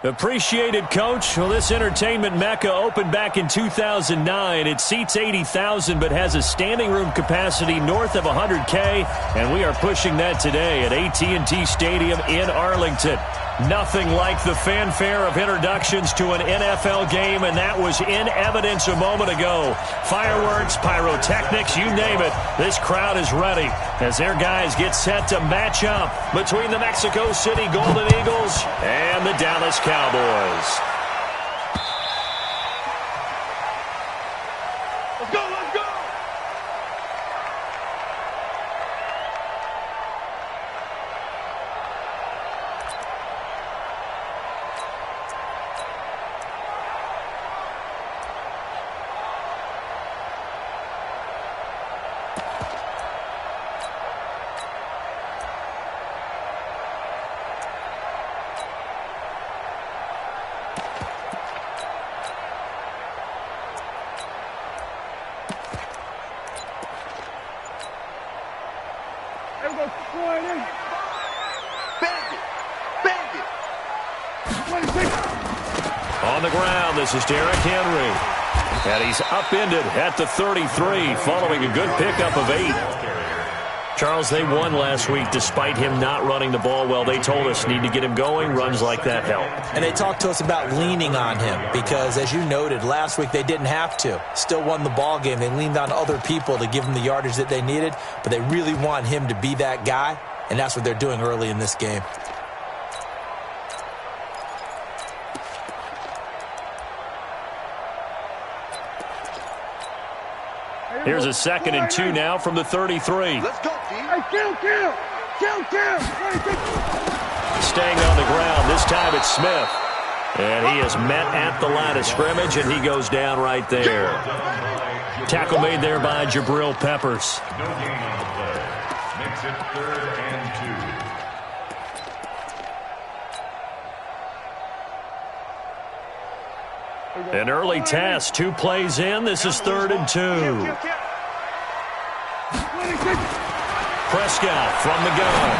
Appreciated, Coach. Well, this entertainment mecca opened back in 2009. It seats 80,000 but has a standing room capacity north of 100K, and we are pushing that today at AT&T Stadium in Arlington. Nothing like the fanfare of introductions to an NFL game, and that was in evidence a moment ago. Fireworks, pyrotechnics, you name it. This crowd is ready as their guys get set to match up between the Mexico City Golden Eagles and the Dallas Cowboys. Let's go, let's go! On the ground, this is Derrick Henry. And he's upended at the 33 following a good pickup of 8. Charles, they won last week despite him not running the ball well. They told us need to get him going. Runs like that help. And they talked to us about leaning on him because, as you noted, last week they didn't have to. Still won the ball game. They leaned on other people to give them the yardage that they needed, but they really want him to be that guy, and that's what they're doing early in this game. Here's a 2nd and 2 now from the 33. Let's go, team. Hey, kill. Staying on the ground. This time it's Smith. And he is met at the line of scrimmage, and he goes down right there. Tackle made there by Jabril Peppers. No gain on the play. Makes it 3rd and 2. An early test. 2 plays in. This is 3rd and 2. Prescott from the gun.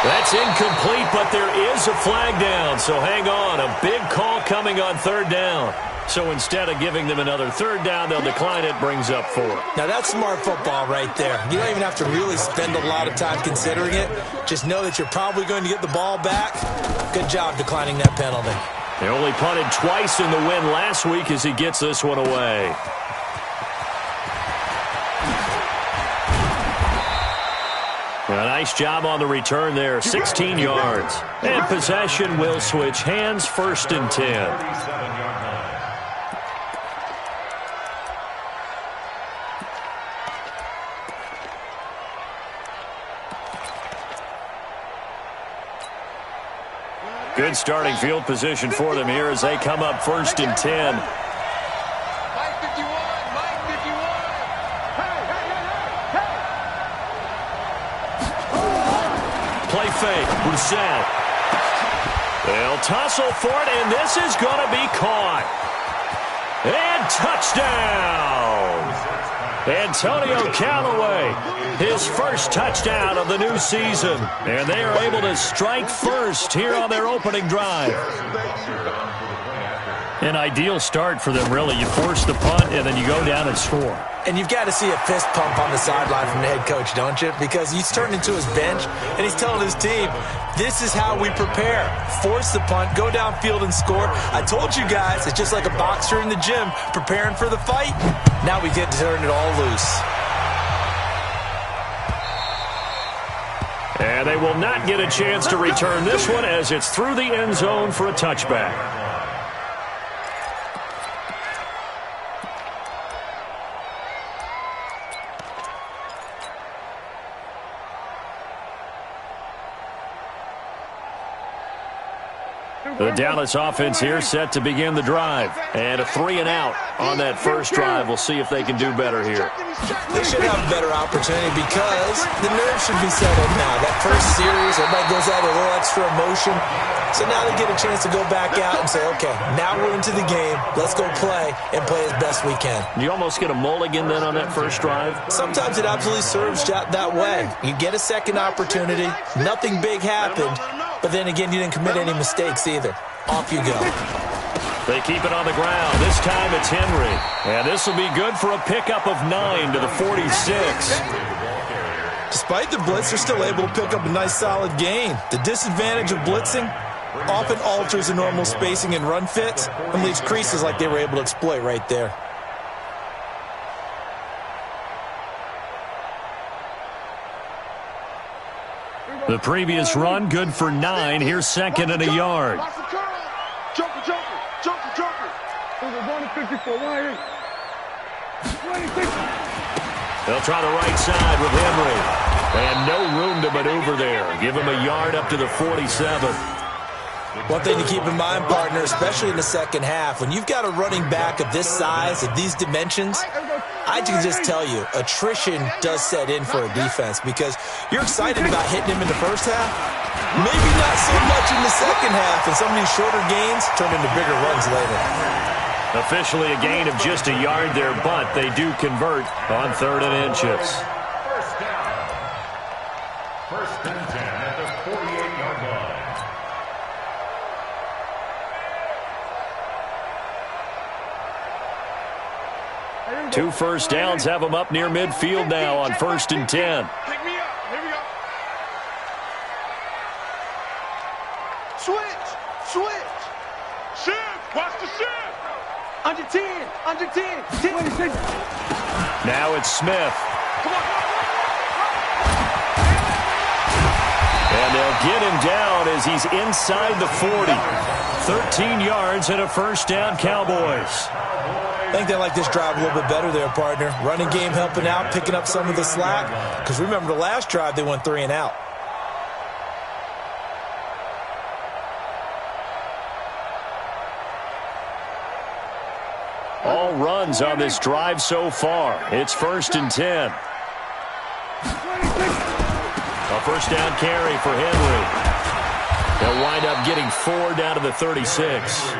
That's incomplete, but there is a flag down. So hang on. A big call coming on 3rd down. So instead of giving them another 3rd down, they'll decline it, brings up 4. Now that's smart football right there. You don't even have to really spend a lot of time considering it. Just know that you're probably going to get the ball back. Good job declining that penalty. They only punted twice in the win last week as he gets this one away. A nice job on the return there, 16 yards. And possession will switch hands, 1st and 10. 37-yard line. Good starting field position for them here as they come up 1st and 10. Mike 51, Mike 51. Play fake, Brissett. They'll tussle for it, and this is going to be caught. And touchdown! Antonio Callaway, his first touchdown of the new season. And they are able to strike first here on their opening drive. An ideal start for them, really. You force the punt, and then you go down and score. And you've got to see a fist pump on the sideline from the head coach, don't you? Because he's turned into his bench, and he's telling his team, this is how we prepare. Force the punt, go downfield and score. I told you guys, it's just like a boxer in the gym preparing for the fight. Now we get to turn it all loose. And they will not get a chance to return this one as it's through the end zone for a touchback. The Dallas offense here set to begin the drive. And a 3-and-out on that first drive. We'll see if they can do better here. They should have a better opportunity because the nerves should be settled now. That first series, everybody goes out with a little extra emotion. So now they get a chance to go back out and say, okay, now we're into the game. Let's go play and play as best we can. You almost get a mulligan then on that first drive? Sometimes it absolutely serves that way. You get a second opportunity. Nothing big happened. But then again, you didn't commit any mistakes either. Off you go. They keep it on the ground. This time it's Henry. And this will be good for a pickup of 9 to the 46. Despite the blitz, they're still able to pick up a nice solid gain. The disadvantage of blitzing often alters the normal spacing and run fits and leaves creases like they were able to exploit right there. The previous run, good for 9. Here's second and a yard. Joker. There's a 154, 180. They'll try the right side with Henry. And no room to maneuver there. Give him a yard up to the 47. One thing to keep in mind, partner, especially in the second half, when you've got a running back of this size, of these dimensions, I can just tell you, attrition does set in for a defense because you're excited about hitting him in the first half. Maybe not so much in the second half, and some of these shorter gains turn into bigger runs later. Officially a gain of just a yard there, but they do convert on 3rd and inches. First down. 1st and 10 at the 48-yard line. 2 first downs have them up near midfield now on 1st and 10. Pick me up. Here we go. Switch. Shift. Watch the shift. Under 10. 10. Now it's Smith. Come on. And they'll get him down as he's inside the 40. 13 yards and a first down, Cowboys. I think they like this drive a little bit better there, partner. Running game helping out, picking up some of the slack. Because remember, the last drive, they went 3-and-out. All runs on this drive so far. It's 1st and 10. A first down carry for Henry. They'll wind up getting 4 down to the 36.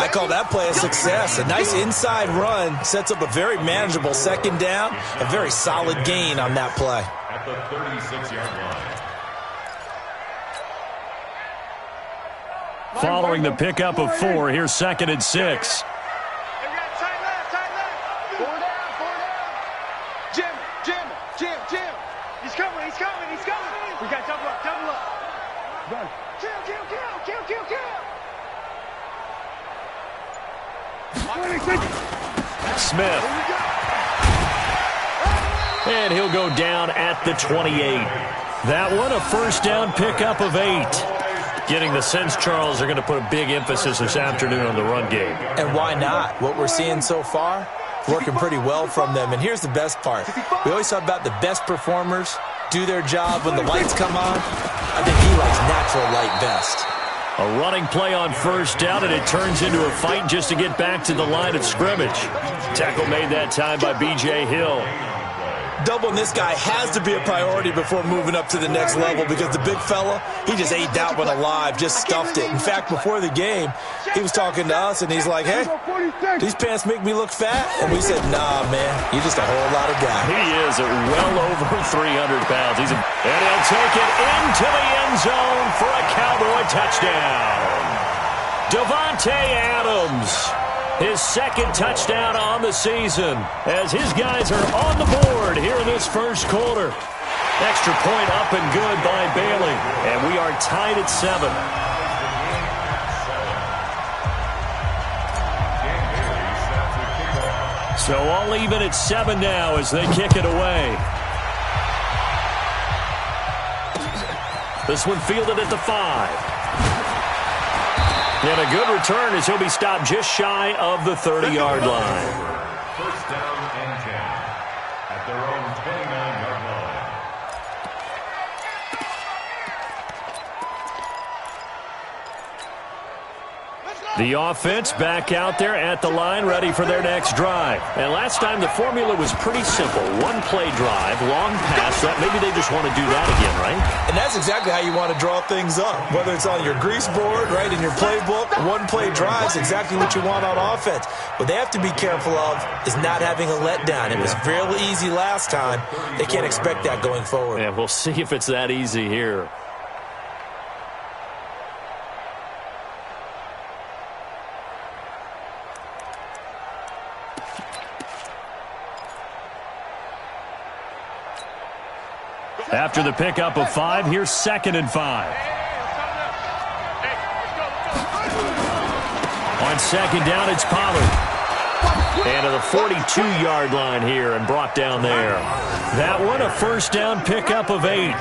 I call that play a success. A nice inside run sets up a very manageable second down. A very solid gain on that play. At the 36-yard line. Following the pickup of 4, here's 2nd and 6. Tight left. 4 down. Jim. He's coming. We got double up. Run. Kill. Smith. And he'll go down at the 28. That one, a first down pickup of 8. Getting the sense, Charles, they're going to put a big emphasis this afternoon on the run game. And why not? What we're seeing so far, working pretty well from them. And here's the best part. We always talk about the best performers do their job when the lights come on. I think he likes natural light best. A running play on first down, and it turns into a fight just to get back to the line of scrimmage. Tackle made that time by B.J. Hill. Doubling this guy has to be a priority before moving up to the next level because the big fella, he just ate that one alive, just stuffed it. In fact, before the game, he was talking to us, and he's like, hey, these pants make me look fat? And we said, nah, man, you're just a whole lot of guy. He is at well over 300 pounds. And he'll take it into the end zone for a Cowboy touchdown. Davante Adams. His 2nd touchdown on the season as his guys are on the board here in this first quarter. Extra point up and good by Bailey. And we are tied at 7. So all even at 7 now as they kick it away. This one fielded at the 5. And a good return as he'll be stopped just shy of the 30-yard line. First down and 10 at their own 29-yard line. The offense back out there at the line, ready for their next drive. And last time, the formula was pretty simple. One-play drive, long pass. Maybe they just want to do that again, right? And that's exactly how you want to draw things up. Whether it's on your grease board, right, in your playbook, one-play drive is exactly what you want on offense. What they have to be careful of is not having a letdown. It was fairly easy last time. They can't expect that going forward. Yeah, we'll see if it's that easy here. After the pickup of 5, here's 2nd and 5. On 2nd down, it's Pollard. And to the 42-yard line here and brought down there. That one, a first down pickup of 8.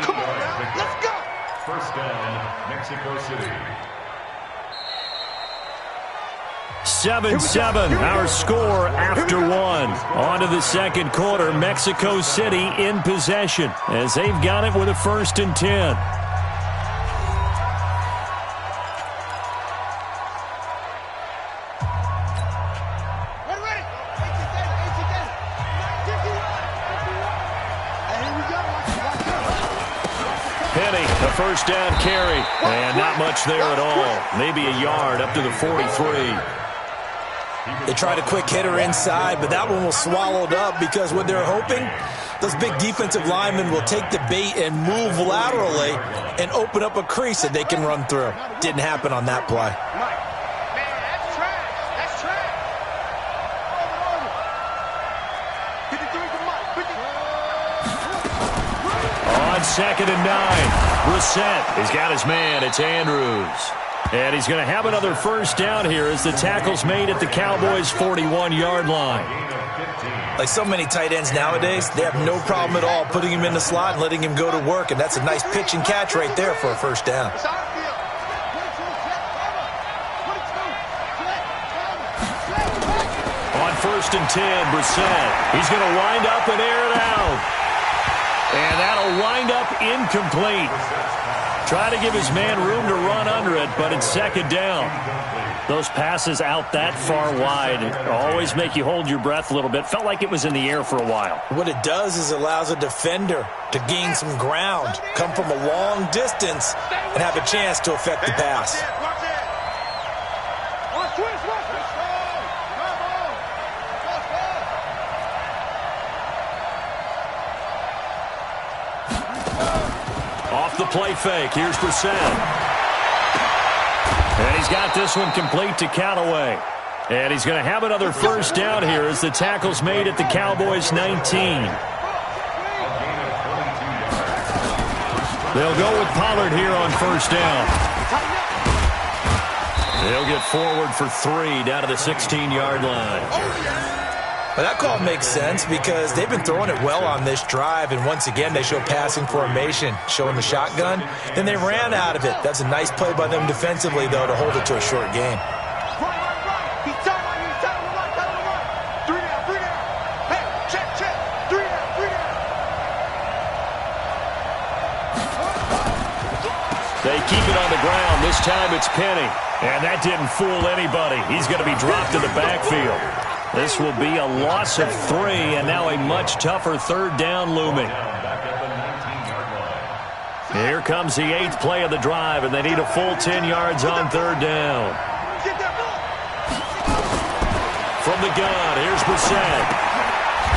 Come on, now. Let's go. First down, Mexico City. 7-7, our score after 1. On to the second quarter, Mexico City in possession as they've got it with a 1st and 10. Penny, a first down carry, and not much there at all. Maybe a yard up to the 43. They tried a quick hitter inside, but that one was swallowed up because what they're hoping, those big defensive linemen will take the bait and move laterally and open up a crease that they can run through. Didn't happen on that play. Man, that's trash. That's trash. On 2nd and 9, Brissett. He's got his man. It's Andrews. And he's going to have another first down here as the tackle's made at the Cowboys' 41-yard line. Like so many tight ends nowadays, they have no problem at all putting him in the slot and letting him go to work, and that's a nice pitch and catch right there for a first down. On 1st and 10, Brissett. He's going to wind up and air it out. And that'll wind up incomplete. Try to give his man room to run under it, but it's 2nd down. Those passes out that far wide always make you hold your breath a little bit. Felt like it was in the air for a while. What it does is allows a defender to gain some ground, come from a long distance, and have a chance to affect the pass. Off the play fake, here's Brissett. And he's got this one complete to Callaway. And he's going to have another first down here as the tackle's made at the Cowboys' 19. They'll go with Pollard here on first down. They'll get forward for 3 down to the 16-yard line. But that call makes sense because they've been throwing it well on this drive, and once again they show passing formation, showing the shotgun. Then they ran out of it. That's a nice play by them defensively, though, to hold it to a short game. He's telling you, he's telling you, run. 3 down, 3 down. Hey, check, 3 down, 3 down. They keep it on the ground. This time it's Penny. And that didn't fool anybody. He's going to be dropped in the backfield. This will be a loss of 3, and now a much tougher 3rd down looming. Here comes the 8th play of the drive, and they need a full 10 yards on 3rd down. From the gun, here's Brissett.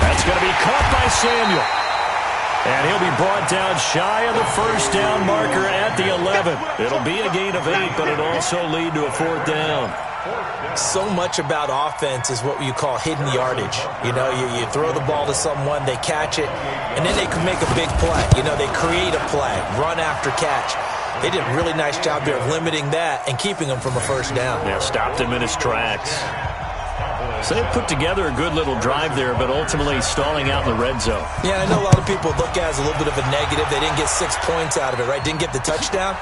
That's going to be caught by Samuel. And he'll be brought down shy of the first down marker at the 11. It'll be a gain of 8, but it'll also lead to a 4th down. So much about offense is what you call hidden yardage. You know, you throw the ball to someone, they catch it, and then they can make a big play. You know, they create a play, run after catch. They did a really nice job there of limiting that and keeping him from a first down. Yeah, stopped him in his tracks. So they put together a good little drive there, but ultimately stalling out in the red zone. Yeah, I know a lot of people look at it as a little bit of a negative. They didn't get 6 points out of it, right? Didn't get the touchdown.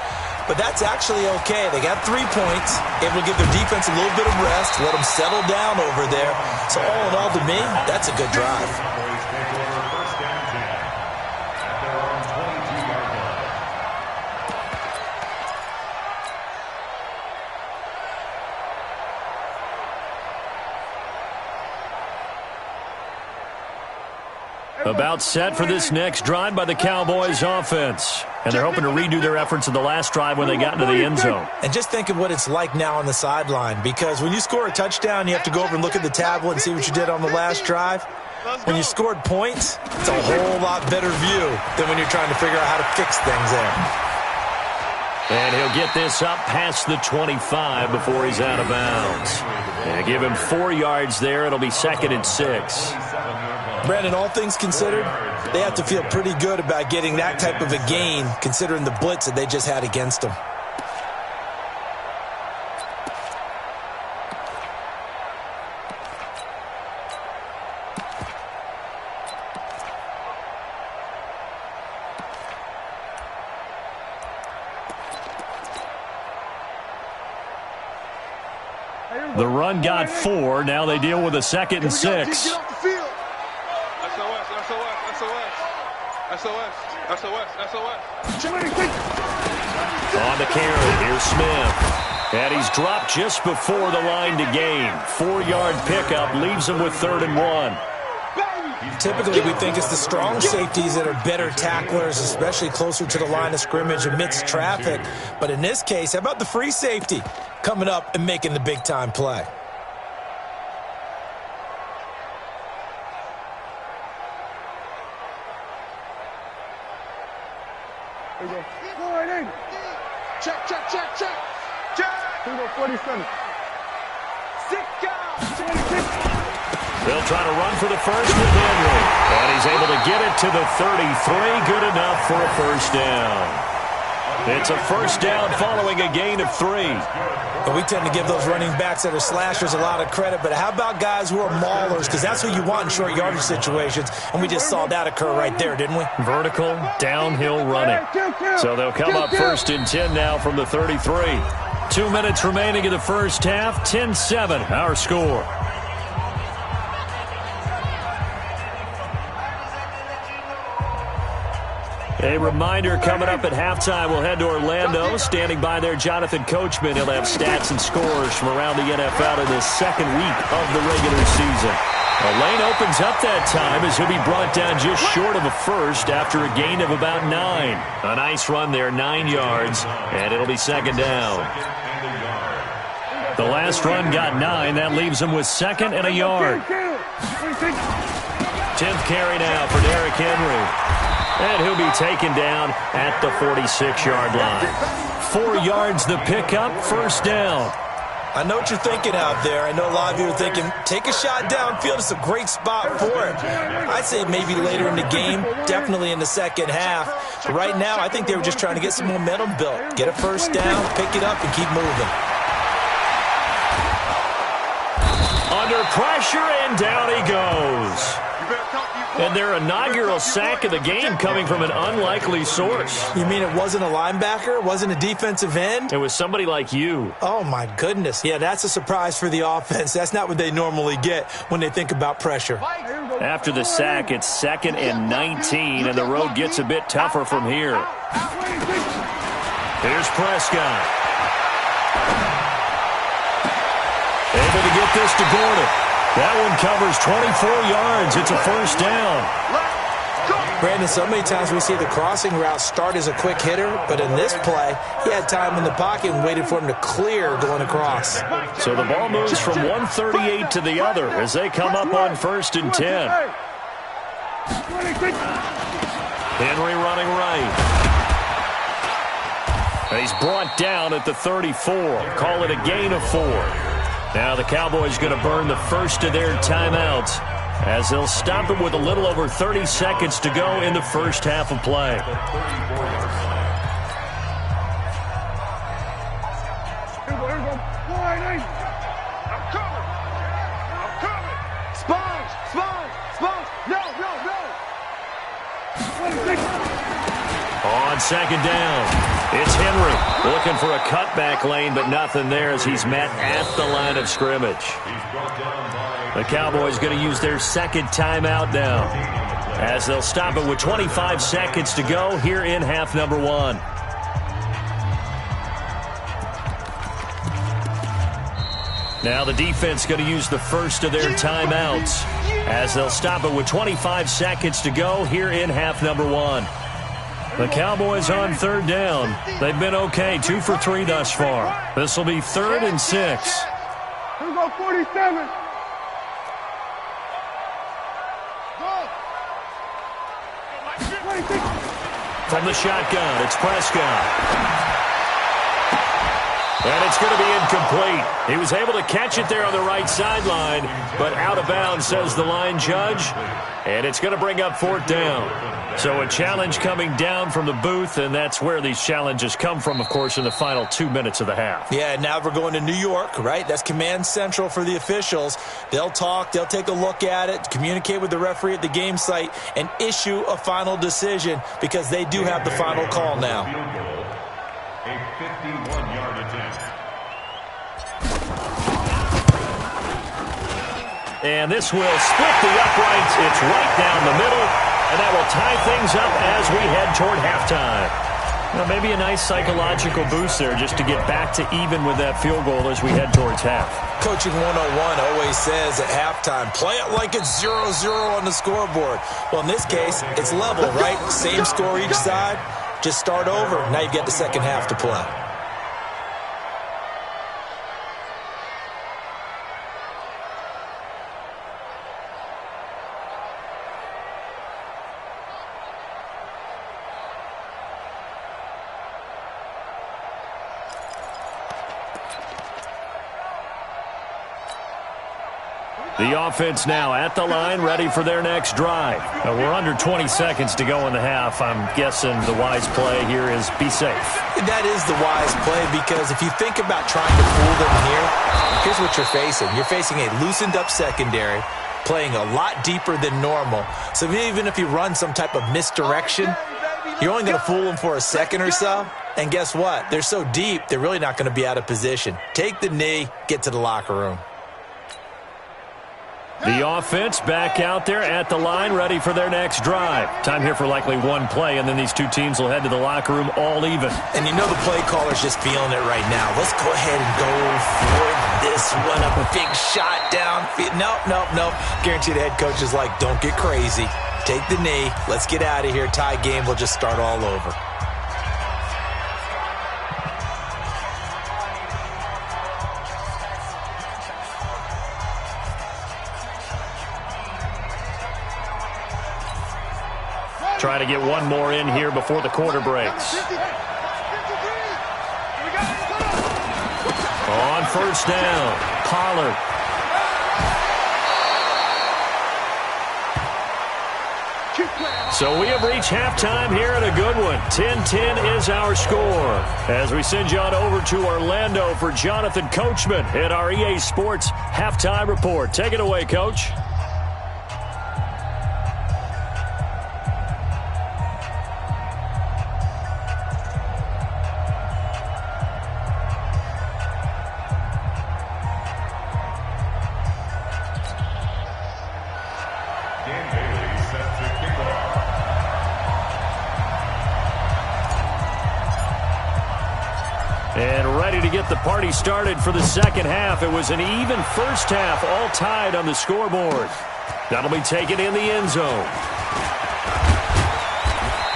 But that's actually okay. They got 3 points. Able to give their defense a little bit of rest, let them settle down over there. So all in all, to me, that's a good drive. About set for this next drive by the Cowboys offense. And they're hoping to redo their efforts in the last drive when they got into the end zone. And just think of what it's like now on the sideline, because when you score a touchdown, you have to go over and look at the tablet and see what you did on the last drive. When you scored points, it's a whole lot better view than when you're trying to figure out how to fix things there. And he'll get this up past the 25 before he's out of bounds. And give him 4 yards there. It'll be 2nd and 6. Brandon, all things considered, they have to feel pretty good about getting that type of a gain, considering the blitz that they just had against them. The run got 4. Now they deal with a 2nd and 6. On the carry, here's Smith. And he's dropped just before the line to gain. 4-yard pickup leaves him with 3rd and 1. Typically, we think it's the strong safeties that are better tacklers, especially closer to the line of scrimmage amidst traffic. But in this case, how about the free safety coming up and making the big-time play? There you go. Check, check, check, check. Check. Here we go, 47. 6 down. They'll try to run for the first with Henry. And he's able to get it to the 33. Good enough for a first down. It's a first down following a gain of 3. And we tend to give those running backs that are slashers a lot of credit, but how about guys who are maulers? Because that's who you want in short yardage situations, and we just saw that occur right there, didn't we? Vertical, downhill running. So they'll come up 1st and 10 now from the 33. 2 minutes remaining in the first half, 10-7, our score. A reminder coming up at halftime, we'll head to Orlando. Standing by there, Jonathan Coachman. He'll have stats and scores from around the NFL in the 2nd week of the regular season. A lane opens up that time as he'll be brought down just short of a first after a gain of about 9. A nice run there, 9 yards, and it'll be 2nd down. The last run got 9. That leaves him with 2nd and a yard. 10th carry now for Derrick Henry. And he'll be taken down at the 46-yard line. 4 yards the pickup, first down. I know what you're thinking out there. I know a lot of you are thinking, take a shot downfield. It's a great spot for it. I'd say maybe later in the game, definitely in the second half. But right now, I think they were just trying to get some momentum built. Get a first down, pick it up, and keep moving. Under pressure, and down he goes. And their inaugural sack of the game coming from an unlikely source. You mean it wasn't a linebacker? It wasn't a defensive end? It was somebody like you. Oh, my goodness. Yeah, that's a surprise for the offense. That's not what they normally get when they think about pressure. After the sack, it's 2nd and 19, and the road gets a bit tougher from here. Here's Prescott. Able to get this to Gordon. That one covers 24 yards. It's a first down. Brandon, so many times we see the crossing route start as a quick hitter, but in this play, he had time in the pocket and waited for him to clear going across. So the ball moves from 138 to the other as they come up on 1st and 10. Henry running right. And he's brought down at the 34. Call it a gain of 4. Now the Cowboys going to burn the first of their timeouts as they'll stop it with a little over 30 seconds to go in the first half of play. On 2nd down, it's Henry looking for a cutback lane, but nothing there as he's met at the line of scrimmage. The Cowboys going to use their 2nd timeout now as they'll stop it with 25 seconds to go here in half number 1. Now the defense going to use the first of their timeouts. as they'll stop it with 25 seconds to go here in half number one. The Cowboys on third down. They've been okay, 2 for 3 thus far. This will be 3rd and 6. Here we go, 47. From the shotgun, it's Prescott. And it's going to be incomplete. He was able to catch it there on the right sideline, but out of bounds, says the line judge. And it's going to bring up 4th down. So a challenge coming down from the booth, and that's where these challenges come from, of course, in the final 2 minutes of the half. Yeah, now we're going to New York, right? That's command central for the officials. They'll talk, they'll take a look at it, communicate with the referee at the game site, and issue a final decision because they do have the final call now. A 51-yard attempt. And this will split the uprights. It's right down the middle, and that will tie things up as we head toward halftime. Well, maybe a nice psychological boost there just to get back to even with that field goal as we head towards half. Coaching 101 always says at halftime, play it like it's 0-0 on the scoreboard. Well, in this case, it's level, right? Same score each side. Just start over. Now you've got the second half to play. The offense now at the line, ready for their next drive. We're under 20 seconds to go in the half. I'm guessing the wise play here is be safe. That is the wise play because if you think about trying to fool them here, here's what you're facing. You're facing a loosened up secondary, playing a lot deeper than normal. So even if you run some type of misdirection, you're only going to fool them for a second or so. And guess what? They're so deep, they're really not going to be out of position. Take the knee, get to the locker room. The offense back out there at the line, ready for their next drive. Time here for likely one play, and then these two teams will head to the locker room all even. And you know the play caller's just feeling it right now. Let's go ahead and go for this one. A big shot down. Nope. Guaranteed the head coach is like, don't get crazy. Take the knee. Let's get out of here. Tie game. We'll just start all over. Trying to get one more in here before the quarter breaks. On first down, Pollard. So we have reached halftime here and a good one. 10-10 is our score. As we send you on over to Orlando for Jonathan Coachman at our EA Sports Halftime Report. Take it away, Coach. And ready to get the party started for the second half. It was an even first half, all tied on the scoreboard. That'll be taken in the end zone.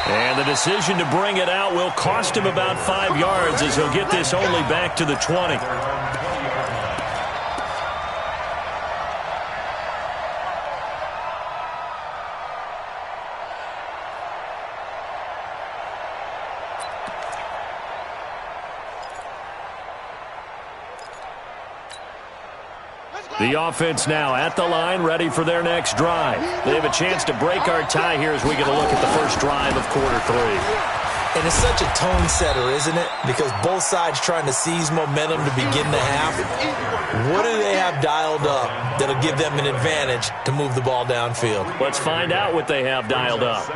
And the decision to bring it out will cost him about 5 yards as he'll get this only back to the 20. The offense now at the line, ready for their next drive. They have a chance to break our tie here as we get a look at the first drive of quarter three. And it's such a tone setter, isn't it? Because both sides trying to seize momentum to begin the half. What do they have dialed up that'll give them an advantage to move the ball downfield? Let's find out what they have dialed up.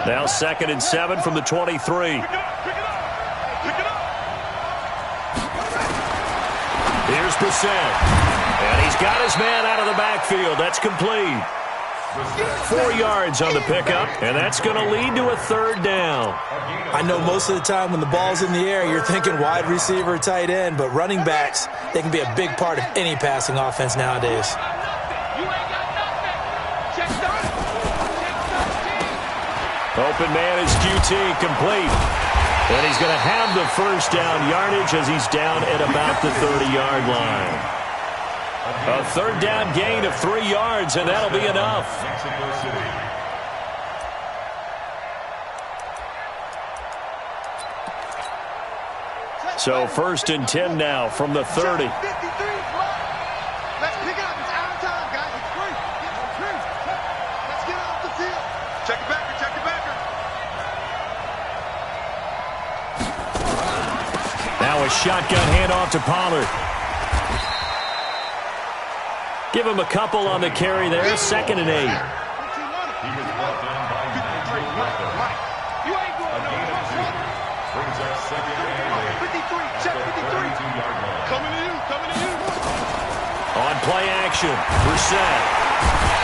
Now 2nd and 7 from the 23. Here's Brissett. And he's got his man out of the backfield. That's complete. 4 yards on the pickup, and that's going to lead to a third down. I know most of the time when the ball's in the air, you're thinking wide receiver, tight end, but running backs, they can be a big part of any passing offense nowadays. Open man is QT, complete. And he's going to have the first down yardage as he's down at about the 30-yard line. A third down gain of 3 yards, and that'll be enough. So 1st and 10 now from the 30. Let's pick it up. It's our time, guys. It's free. Let's get off the field. Check it back. Check it back. Now a shotgun handoff to Pollard. Give him a couple on the carry there. 2nd and 8. He was brought down by 53. You ain't going nowhere. Brings up 2nd and 8. 53. Check 53. Coming to you. On play action, Brissett.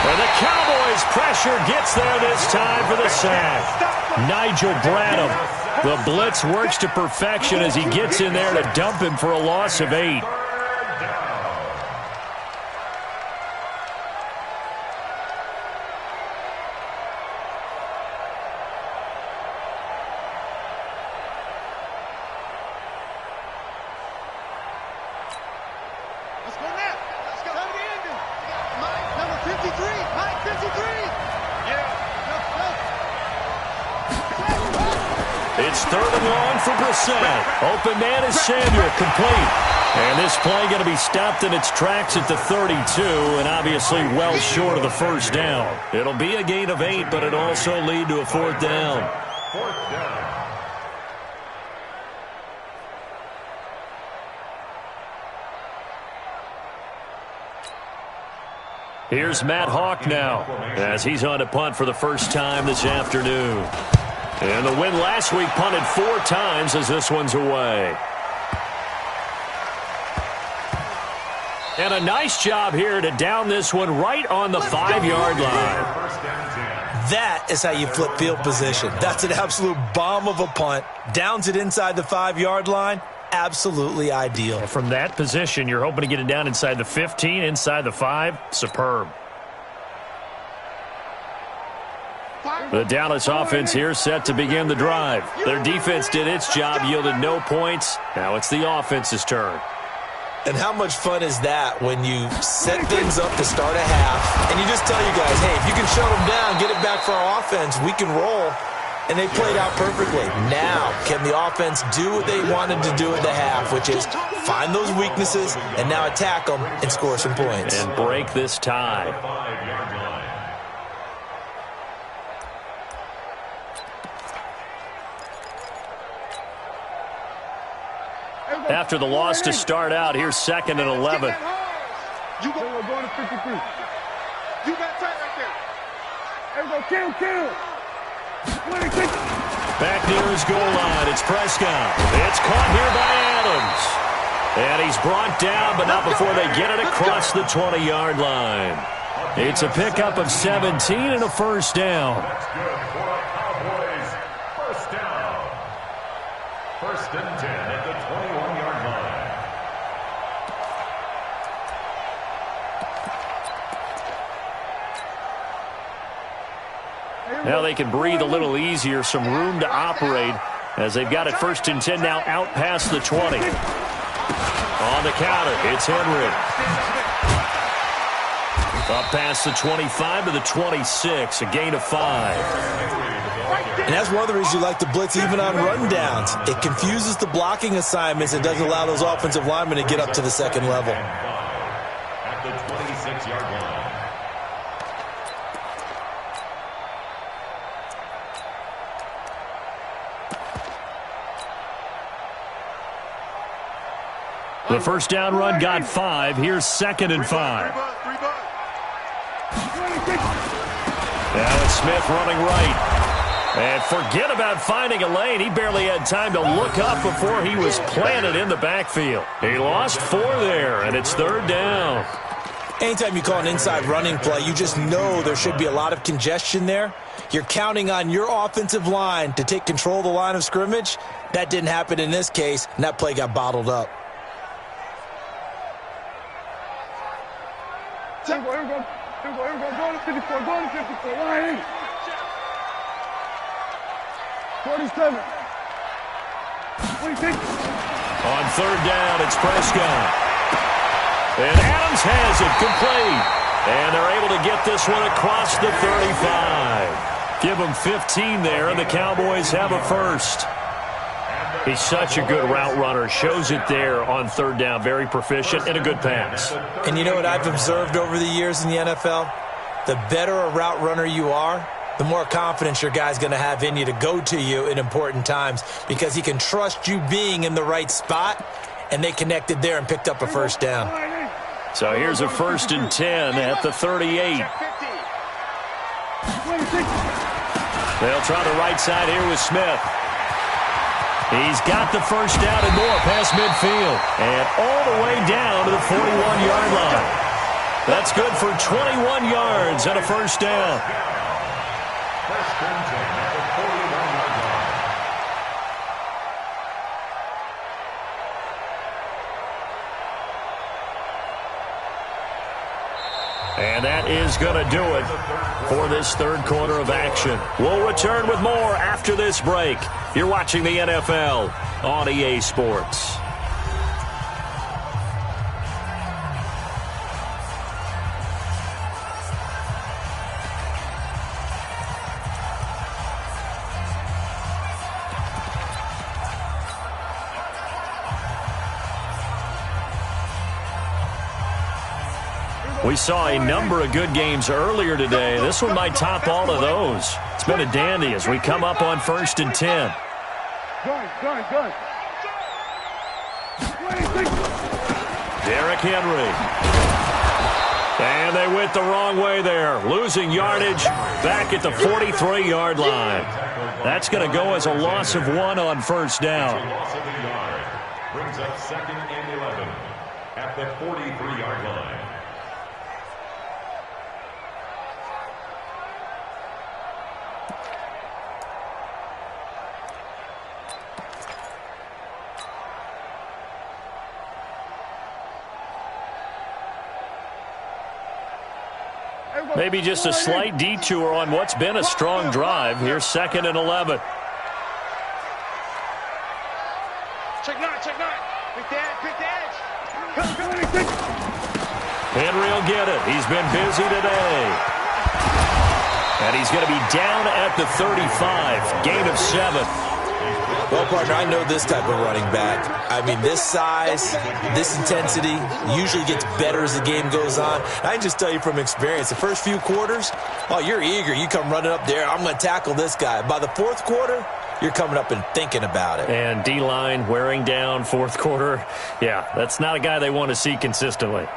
And the Cowboys pressure gets there this time for the sack. Nigel Bradham. The blitz works to perfection as he gets in there to dump him for a loss of 8. Let's go now. Let's go. Come in. Mike, number 53. Mike, 53. Yeah. It's 3rd and long for Brissett. Open man is Samuel, complete. And this play going to be stopped in its tracks at the 32, and obviously well short of the first down. It'll be a gain of 8, but it'll also lead to a 4th down. 4th down. Here's Matt Hawk now as he's on to punt for the first time this afternoon. And the win last week punted 4 times as this one's away. And a nice job here to down this one right on the 5-yard line. That is how you flip field position. That's an absolute bomb of a punt. Downs it inside the 5-yard line. Absolutely ideal. From that position, you're hoping to get it down inside the 15, inside the 5. Superb. The Dallas offense here set to begin the drive. Their defense did its job, yielded no points. Now it's the offense's turn. And how much fun is that when you set things up to start a half and you just tell you guys, hey, if you can shut them down, get it back for our offense, we can roll. And they played out perfectly. Now, can the offense do what they wanted to do at the half, which is find those weaknesses and now attack them and score some points. And break this tie. After the loss to start out, here's 2nd and 11. You go going to 53. You got tight right there. There we go. Kill. Back near his goal line, it's Prescott. It's caught here by Adams. And he's brought down, but not before they get it across the 20-yard line. It's a pickup of 17 and a first down. That's good for the Cowboys. First down. 1st and 10 at the 21-yard line. Now they can breathe a little easier, some room to operate as they've got it 1st and 10 now out past the 20. On the counter, it's Henry. Up past the 25 to the 26, a gain of 5. And that's one of the reasons you like to blitz even on rundowns. It confuses the blocking assignments and doesn't allow those offensive linemen to get up to the 2nd level. At the 26-yard line. The first down run got 5. Here's 2nd and 5. Now it's Smith running right. And forget about finding a lane. He barely had time to look up before he was planted in the backfield. He lost 4 there, and it's 3rd down. Anytime you call an inside running play, you just know there should be a lot of congestion there. You're counting on your offensive line to take control of the line of scrimmage. That didn't happen in this case, and that play got bottled up. Here we go. Go to 54. Go to 54. Line in. 47. 26. On third down, it's Prescott. And Adams has it complete. And they're able to get this one across the 35. Give them 15 there, and the Cowboys have a first. He's such a good route runner. Shows it there on third down. Very proficient and a good pass. And you know what I've observed over the years in the NFL? The better a route runner you are, the more confidence your guy's going to have in you to go to you in important times because he can trust you being in the right spot, and they connected there and picked up a first down. So here's a 1st and 10 at the 38. They'll try the right side here with Smith. He's got the first down and more past midfield. And all the way down to the 41-yard line. That's good for 21 yards and a first down. First and 10 at the 41-yard line. And that is going to do it for this third quarter of action. We'll return with more after this break. You're watching the NFL on EA Sports. We saw a number of good games earlier today. This one might top all of those. It's been a dandy as we come up on 1st and 10. Gun. Derrick Henry. And they went the wrong way there. Losing yardage back at the 43-yard line. That's going to go as a loss of 1 on first down. Loss of a yard. Brings up 2nd and 11 at the 43-yard line. Maybe just a slight detour on what's been a strong drive. Here's 2nd and 11. Check 9. Pick the edge. Come. Henry will get it. He's been busy today. And he's going to be down at the 35. Gain of 7. Well, partner, I know this type of running back. I mean, this size, this intensity usually gets better as the game goes on. I can just tell you from experience, the first few quarters, oh, you're eager. You come running up there, I'm going to tackle this guy. By the fourth quarter, you're coming up and thinking about it. And D-line wearing down fourth quarter. Yeah, that's not a guy they want to see consistently.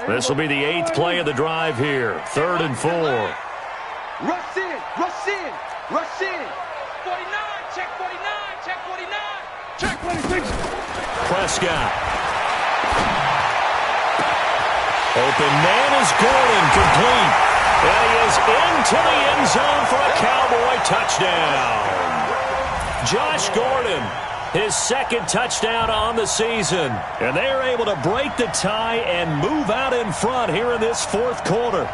This will be the 8th play of the drive here. 3rd and 4. Rush in. 49. Check 49. Check 46. Prescott. Open man is Gordon, complete. And he is into the end zone for a Cowboy touchdown. Josh Gordon, his 2nd touchdown on the season. And they are able to break the tie and move out in front here in this 4th quarter.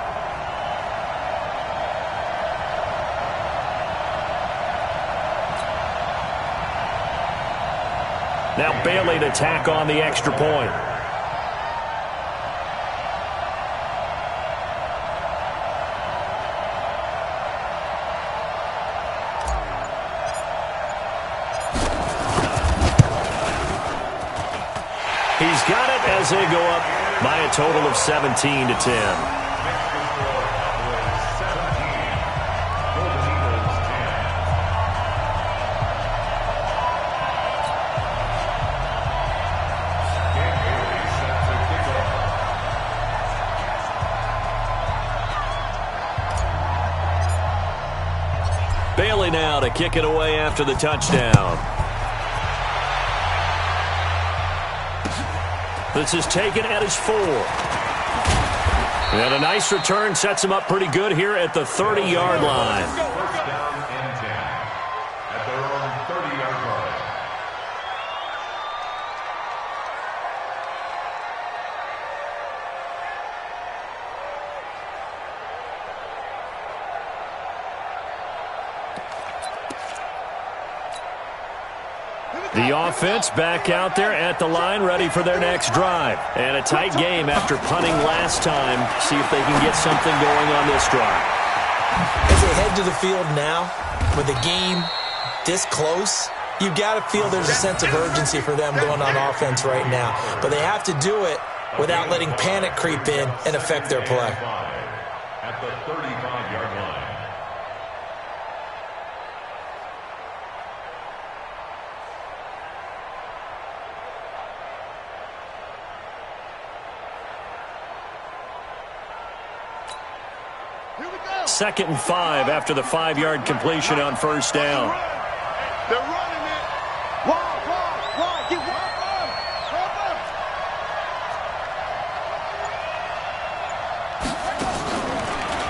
Now Bailey to tack on the extra point. He's got it as they go up by a total of 17-10. Bailey now to kick it away after the touchdown. This is taken at his 4. And a nice return sets him up pretty good here at the 30-yard line. First down and 10 at their own 30-yard line. The offense back out there at the line, ready for their next drive. And a tight game after punting last time. See if they can get something going on this drive. As they head to the field now, with the game this close, you've got to feel there's a sense of urgency for them going on offense right now. But they have to do it without letting panic creep in and affect their play. At the 35-yard line. Second and 5 after the 5-yard completion on first down. They're running it. Wide. Get wide.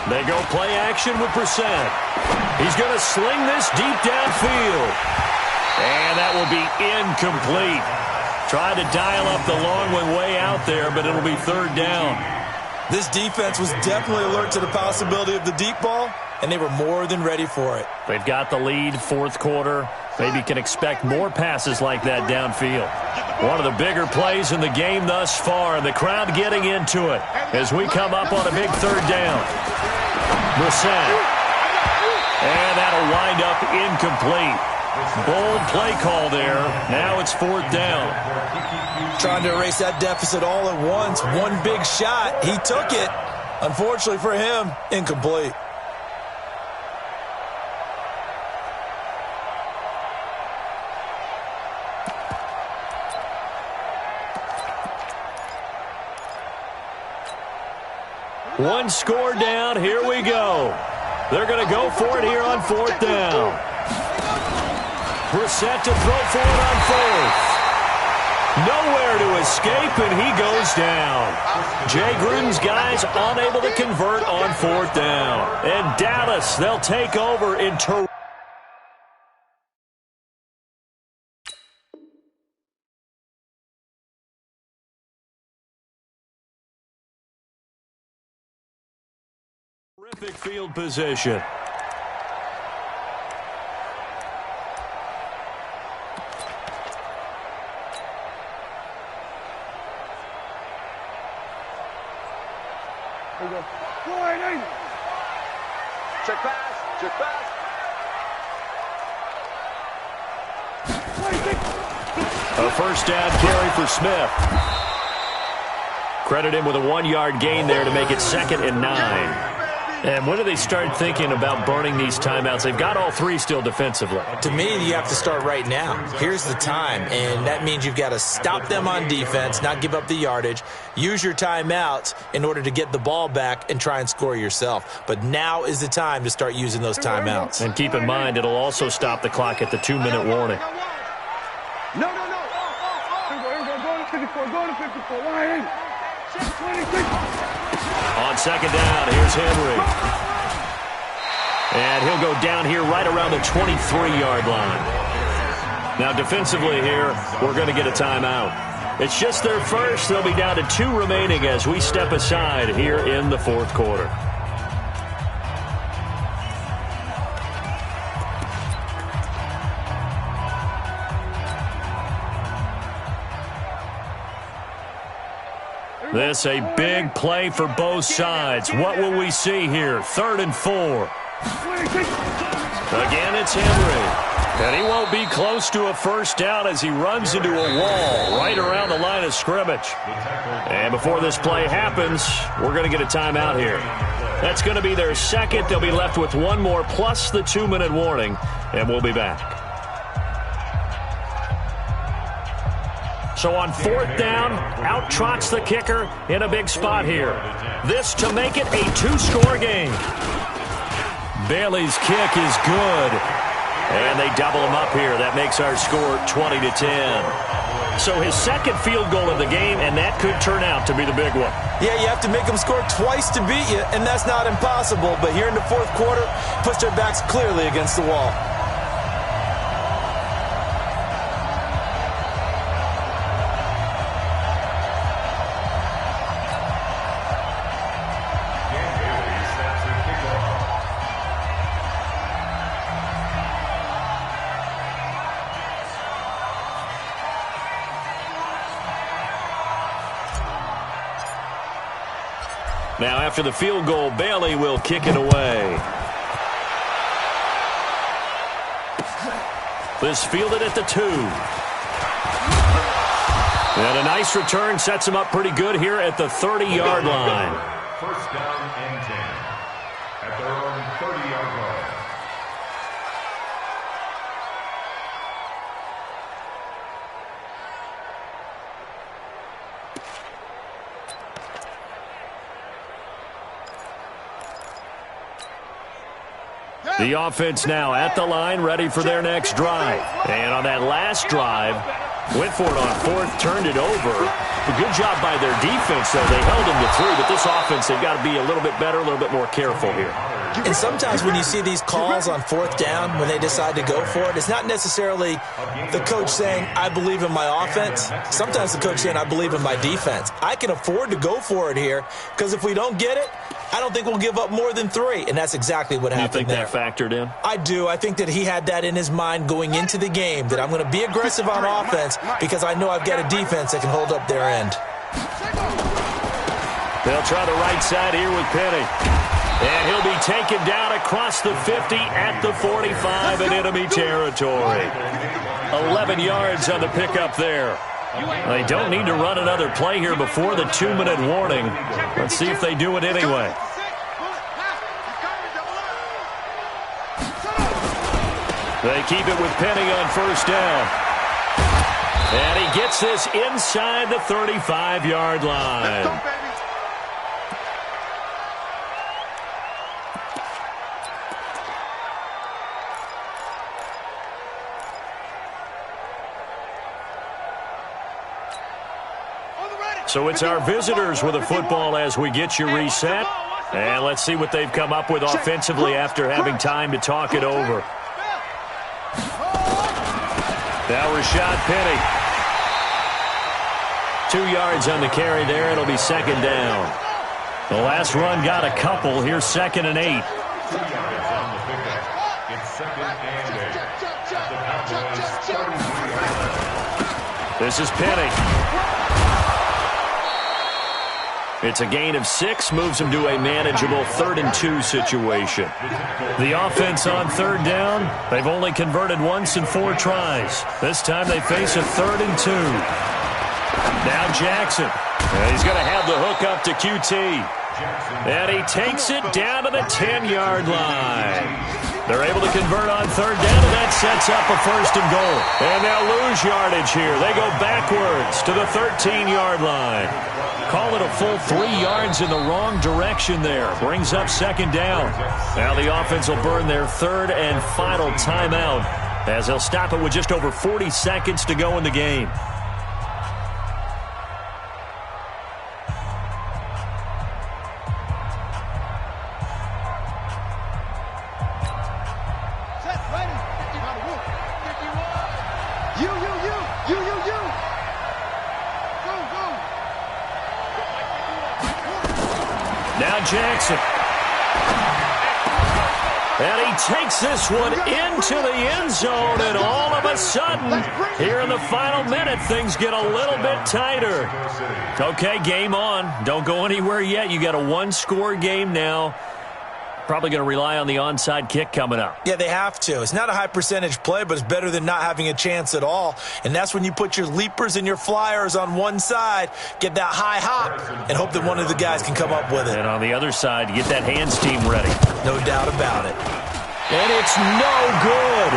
They go play action with Brissett. He's going to sling this deep downfield. And that will be incomplete. Tried to dial up the long one way out there, but it'll be third down. This defense was definitely alert to the possibility of the deep ball, and they were more than ready for it. They've got the lead, fourth quarter. Maybe can expect more passes like that downfield. One of the bigger plays in the game thus far, and the crowd getting into it as we come up on a big third down. Brissett. And that'll wind up incomplete. Bold play call there. Now it's fourth down. Trying to erase that deficit all at once. One big shot. He took it. Unfortunately for him, incomplete. One score down. Here we go. They're going to go for it here on fourth down. Brissett to throw for it on fourth. Nowhere to escape, and he goes down. Jay Gruden's guys unable to convert on fourth down. And Dallas, they'll take over in terrific field position. Check pass. A first down carry for Smith. Credit him with a 1-yard gain there to make it 2nd and 9. And when do they start thinking about burning these timeouts? They've got all three still defensively. To me, you have to start right now. Here's the time, and that means you've got to stop them on defense, not give up the yardage, use your timeouts in order to get the ball back and try and score yourself. But now is the time to start using those timeouts. And keep in mind, it'll also stop the clock at the 2-minute warning. No. Go to 54. Wide. Check 26. On second down, here's Henry. And he'll go down here right around the 23-yard line. Now, defensively here, we're going to get a timeout. It's just their first. They'll be down to 2 remaining as we step aside here in the fourth quarter. This a big play for both sides. What will we see here? 3rd and 4. Again, it's Henry. And he won't be close to a first down as he runs into a wall right around the line of scrimmage. And before this play happens, we're going to get a timeout here. That's going to be their second. They'll be left with one more plus the 2-minute warning, and we'll be back. So on fourth down, out trots the kicker in a big spot here. This to make it a 2-score game. Bailey's kick is good. And they double him up here. That makes our score 20-10. So his second field goal of the game, and that could turn out to be the big one. Yeah, you have to make them score twice to beat you, and that's not impossible. But here in the fourth quarter, puts their backs clearly against the wall. Now, after the field goal, Bailey will kick it away. This fielded at the 2. And a nice return sets him up pretty good here at the 30-yard line. First down and 10 at their own 30-yard line. The offense now at the line, ready for their next drive. And on that last drive, went for it on fourth, turned it over. A good job by their defense, though. They held them to 3, but this offense, they've got to be a little bit better, a little bit more careful here. And sometimes when you see these calls on fourth down, when they decide to go for it, it's not necessarily the coach saying, I believe in my offense. Sometimes the coach saying, I believe in my defense. I can afford to go for it here, because if we don't get it, I don't think we'll give up more than 3, and that's exactly what happened there. You think that factored in? I do. I think that he had that in his mind going into the game, that I'm going to be aggressive on offense because I know I've got a defense that can hold up their end. They'll try the right side here with Penny. And he'll be taken down across the 50 at the 45 in enemy territory. 11 yards on the pickup there. They don't need to run another play here before the 2-minute warning. Let's see if they do it anyway. They keep it with Penny on first down. And he gets this inside the 35-yard line. So it's our visitors with a football as we get you reset. And let's see what they've come up with offensively after having time to talk it over. Now Rashad Penny. 2 yards on the carry there. It'll be second down. The last run got a couple. Here's 2nd and 8. 2 yards on the pickup. It's 2nd and 8. At the Cowboys' 33-yard line. This is Penny. It's a gain of 6, moves them to a manageable 3rd and 2 situation. The offense on third down, they've only converted once in 4 tries. This time they face a 3rd and 2. Now Jackson. And he's going to have the hook up to QT. And he takes it down to the 10-yard line. They're able to convert on third down, and that sets up a 1st and goal. And they'll lose yardage here. They go backwards to the 13-yard line. Call it a full 3 yards in the wrong direction there. Brings up 2nd down. Now the offense will burn their 3rd and final timeout as they'll stop it with just over 40 seconds to go in the game. Jackson. And he takes this one into the end zone, and all of a sudden, here in the final minute, things get a little bit tighter. Okay, game on. Don't go anywhere yet. You got a 1-score game now. Probably going to rely on the onside kick coming up. Yeah, they have to. It's not a high percentage play, but it's better than not having a chance at all. And that's when you put your leapers and your flyers on one side, get that high hop, and hope that one of the guys can come up with it. And on the other side, you get that hands team ready. No doubt about it. And it's no good.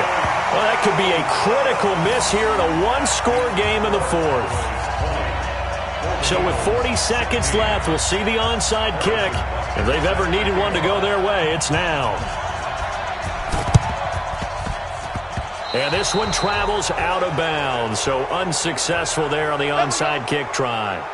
Well, that could be a critical miss here in a 1-score game in the 4th. So with 40 seconds left, we'll see the onside kick. If they've ever needed one to go their way, it's now. And this one travels out of bounds, so unsuccessful there on the onside kick try.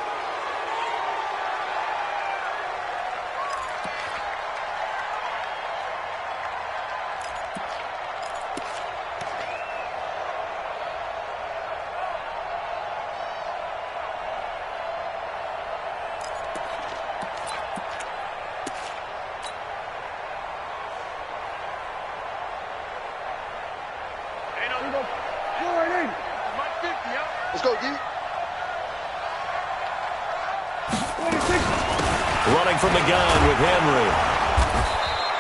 Let's go, D. Running from the gun with Henry.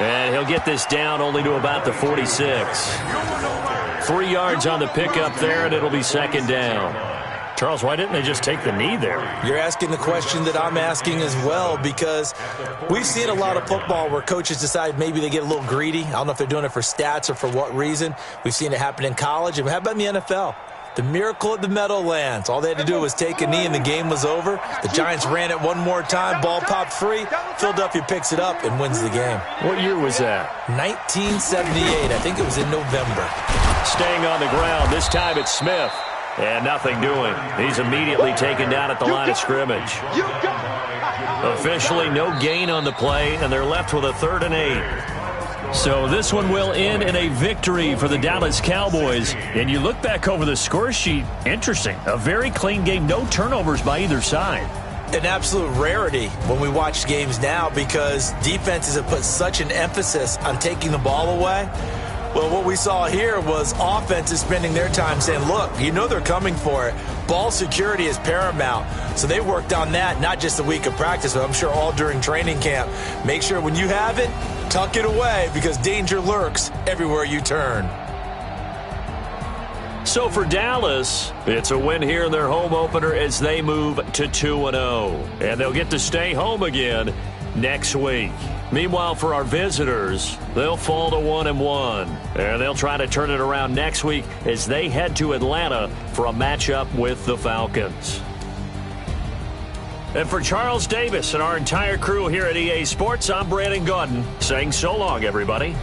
And he'll get this down only to about the 46. 3 yards on the pickup there, and it'll be second down. Charles, why didn't they just take the knee there? You're asking the question that I'm asking as well, because we've seen a lot of football where coaches decide maybe they get a little greedy. I don't know if they're doing it for stats or for what reason. We've seen it happen in college. And how about in the NFL? The miracle at the Meadowlands. All they had to do was take a knee and the game was over. The Giants ran it one more time. Ball popped free. Philadelphia picks it up and wins the game. What year was that? 1978. I think it was in November. Staying on the ground. This time it's Smith. And nothing doing. He's immediately taken down at the line of scrimmage. Officially no gain on the play, and they're left with a 3rd and 8. So this one will end in a victory for the Dallas Cowboys. And you look back over the score sheet, interesting. A very clean game, no turnovers by either side. An absolute rarity when we watch games now, because defenses have put such an emphasis on taking the ball away. Well, what we saw here was offenses spending their time saying, look, you know they're coming for it. Ball security is paramount. So they worked on that, not just a week of practice, but I'm sure all during training camp. Make sure when you have it, tuck it away, because danger lurks everywhere you turn. So for Dallas, it's a win here in their home opener as they move to 2-0. And they'll get to stay home again next week. Meanwhile, for our visitors, they'll fall to 1-1. And they'll try to turn it around next week as they head to Atlanta for a matchup with the Falcons. And for Charles Davis and our entire crew here at EA Sports, I'm Brandon Gaudin saying so long, everybody.